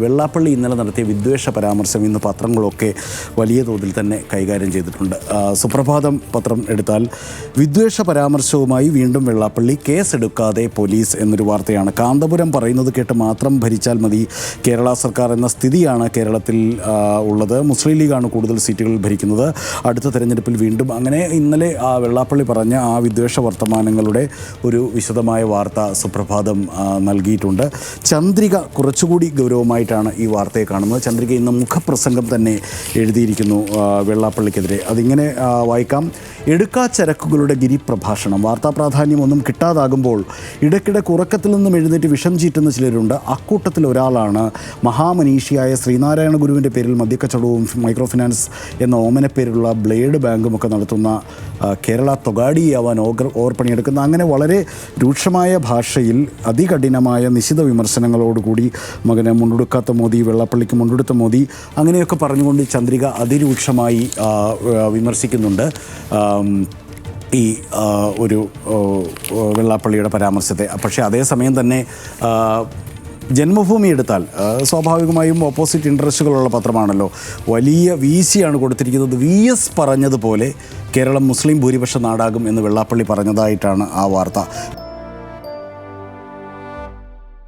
വെള്ളാപ്പള്ളി ഇന്നലെ നടത്തിയ വിദ്വേഷ പരാമർശം ഇന്ന് പത്രങ്ങളൊക്കെ വലിയ തോതിൽ തന്നെ കൈകാര്യം ചെയ്തിട്ടുണ്ട്. സുപ്രഭാതം പത്രം എടുത്താൽ വിദ്വേഷ പരാമർശവുമായി വീണ്ടും വെള്ളാപ്പള്ളി, കേസെടുക്കാതെ പോലീസ് എന്നൊരു വാർത്തയാണ്. കാന്തപുരം പറയുന്നത് കേട്ട് മാത്രം ഭരിച്ചാൽ മതി കേരള സർക്കാർ എന്ന സ്ഥിതിയാണ് കേരളത്തിൽ ഉള്ളത്. മുസ്ലിം ലീഗാണ് കൂടുതൽ സീറ്റുകൾ ഭരിക്കുന്നത്. അടുത്ത തെരഞ്ഞെടുപ്പിൽ വീണ്ടും അങ്ങനെ ഇന്നലെ വെള്ളാപ്പള്ളി പറഞ്ഞ ആ വിദ്വേഷ വർത്തമാനങ്ങളുടെ ഒരു വിശദമായ വാർത്ത സുപ്രഭാതം നൽകിയിട്ടുണ്ട്. ചന്ദ്രിക കുറച്ചുകൂടി ഗൗരവമായി ഈ വാർത്തയെ കാണുന്നത്. ചന്ദ്രിക ഇന്ന് മുഖപ്രസംഗം തന്നെ എഴുതിയിരിക്കുന്നു വെള്ളാപ്പള്ളിക്കെതിരെ. അതിങ്ങനെ വായിക്കാം. എടുക്കാച്ചരക്കുകളുടെ ഗിരിപ്രഭാഷണം. വാർത്താ പ്രാധാന്യമൊന്നും കിട്ടാതാകുമ്പോൾ ഇടയ്ക്കിടെ ഉറക്കത്തിൽ നിന്നും എഴുന്നേറ്റ് വിഷം ചീറ്റുന്ന ചിലരുണ്ട്. അക്കൂട്ടത്തിൽ ഒരാളാണ് മഹാമനീഷിയായ ശ്രീനാരായണ ഗുരുവിൻ്റെ പേരിൽ മദ്യക്കച്ചവടവും മൈക്രോ ഫിനാൻസ് എന്ന ഓമനപ്പേരിലുള്ള ബ്ലേഡ് ബാങ്കുമൊക്കെ നടത്തുന്ന കേരള തൊഗാഡിയാവാൻ ഓവർ പണിയെടുക്കുന്ന അങ്ങനെ വളരെ രൂക്ഷമായ ഭാഷയിൽ അതികഠിനമായ നിശിത വിമർശനങ്ങളോടുകൂടി മകനെ മുണ്ടെടുക്കാത്ത മോദി, വെള്ളാപ്പള്ളിക്ക് മുണ്ടെടുത്ത മോദി, അങ്ങനെയൊക്കെ പറഞ്ഞുകൊണ്ട് ചന്ദ്രിക അതിരൂക്ഷമായി വിമർശിക്കുന്നുണ്ട് ഈ ഒരു വെള്ളാപ്പള്ളിയുടെ പരാമർശത്തെ. പക്ഷേ അതേസമയം തന്നെ ജന്മഭൂമി എടുത്താൽ സ്വാഭാവികമായും ഓപ്പോസിറ്റ് ഇൻട്രസ്റ്റുകളുള്ള പത്രമാണല്ലോ. വലിയ വീശിയാണ് കൊടുത്തിരിക്കുന്നത്. VS പറഞ്ഞതുപോലെ കേരളം മുസ്ലിം ഭൂരിപക്ഷ നാടാകും എന്ന് വെള്ളാപ്പള്ളി പറഞ്ഞതായിട്ടാണ് ആ വാർത്ത.